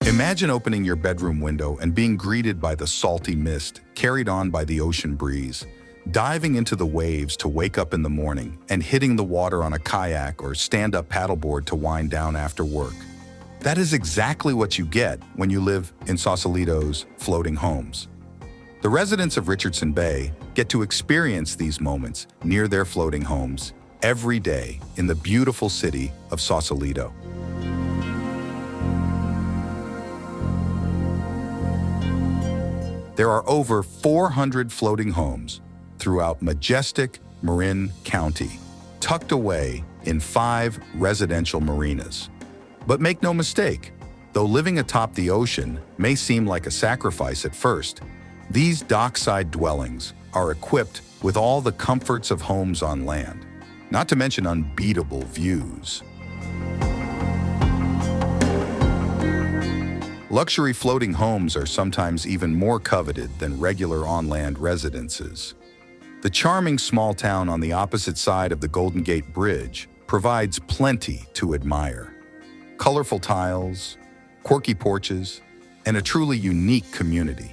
Imagine opening your bedroom window and being greeted by the salty mist carried on by the ocean breeze, diving into the waves to wake up in the morning, and hitting the water on a kayak or stand-up paddleboard to wind down after work. That is exactly what you get when you live in Sausalito's floating homes. The residents of Richardson Bay get to experience these moments near their floating homes every day in the beautiful city of Sausalito. There are over 400 floating homes throughout majestic Marin County, tucked away in 5 residential marinas. But make no mistake, though living atop the ocean may seem like a sacrifice at first, these dockside dwellings are equipped with all the comforts of homes on land, not to mention unbeatable views. Luxury floating homes are sometimes even more coveted than regular on-land residences. The charming small town on the opposite side of the Golden Gate Bridge provides plenty to admire. Colorful tiles, quirky porches, and a truly unique community.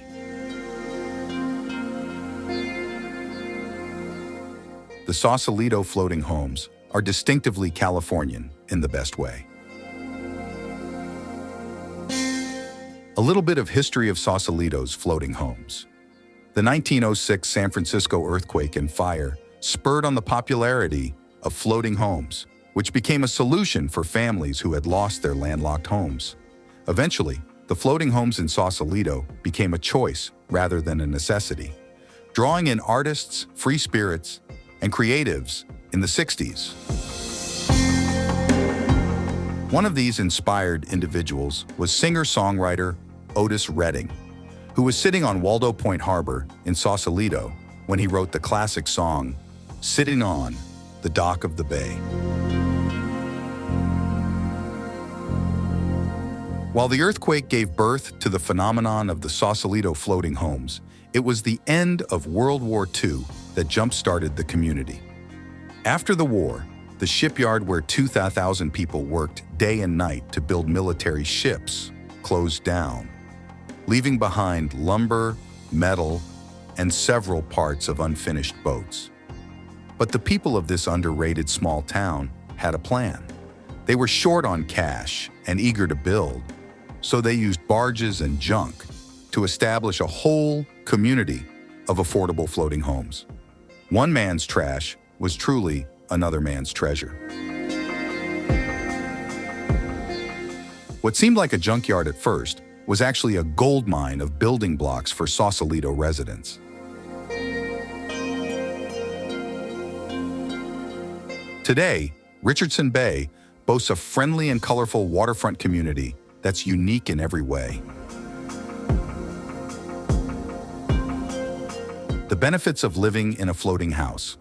The Sausalito Floating Homes are distinctively Californian in the best way. A little bit of history of Sausalito's floating homes. The 1906 San Francisco earthquake and fire spurred on the popularity of floating homes, which became a solution for families who had lost their landlocked homes. Eventually, the floating homes in Sausalito became a choice rather than a necessity, drawing in artists, free spirits, and creatives in the 60s. One of these inspired individuals was singer-songwriter Otis Redding, who was sitting on Waldo Point Harbor in Sausalito when he wrote the classic song, "Sitting on the Dock of the Bay." While the earthquake gave birth to the phenomenon of the Sausalito floating homes, it was the end of World War II that jump-started the community. After the war, the shipyard where 2,000 people worked day and night to build military ships closed down, leaving behind lumber, metal, and several parts of unfinished boats. But the people of this underrated small town had a plan. They were short on cash and eager to build, so they used barges and junk to establish a whole community of affordable floating homes. One man's trash was truly another man's treasure. What seemed like a junkyard at first was actually a gold mine of building blocks for Sausalito residents. Today, Richardson Bay boasts a friendly and colorful waterfront community that's unique in every way. The benefits of living in a floating house.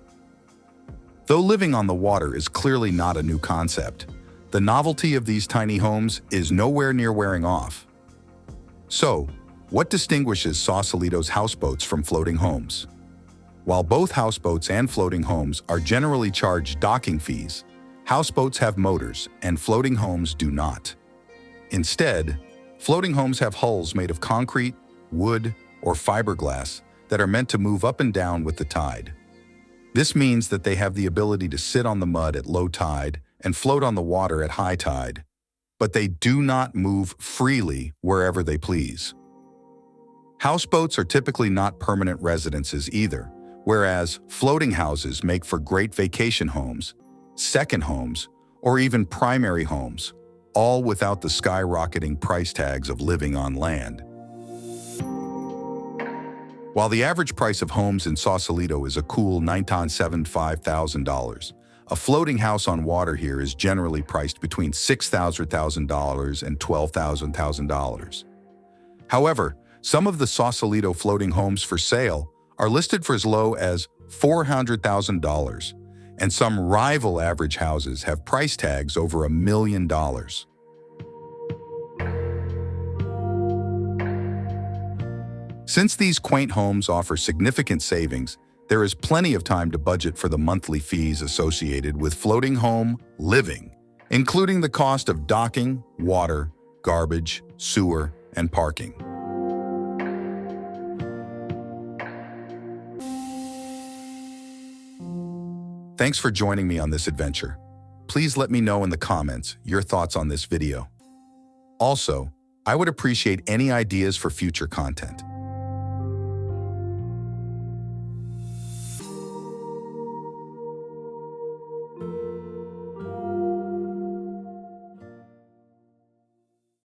Though living on the water is clearly not a new concept, the novelty of these tiny homes is nowhere near wearing off. So, what distinguishes Sausalito's houseboats from floating homes? While both houseboats and floating homes are generally charged docking fees, houseboats have motors and floating homes do not. Instead, floating homes have hulls made of concrete, wood, or fiberglass that are meant to move up and down with the tide. This means that they have the ability to sit on the mud at low tide and float on the water at high tide, but they do not move freely wherever they please. Houseboats are typically not permanent residences either, whereas floating houses make for great vacation homes, second homes, or even primary homes, all without the skyrocketing price tags of living on land. While the average price of homes in Sausalito is a cool $975,000, a floating house on water here is generally priced between $6,000 and $12,000. However, some of the Sausalito floating homes for sale are listed for as low as $400,000, and some rival average houses have price tags over $1 million. Since these quaint homes offer significant savings, there is plenty of time to budget for the monthly fees associated with floating home living, including the cost of docking, water, garbage, sewer, and parking. Thanks for joining me on this adventure. Please let me know in the comments your thoughts on this video. Also, I would appreciate any ideas for future content.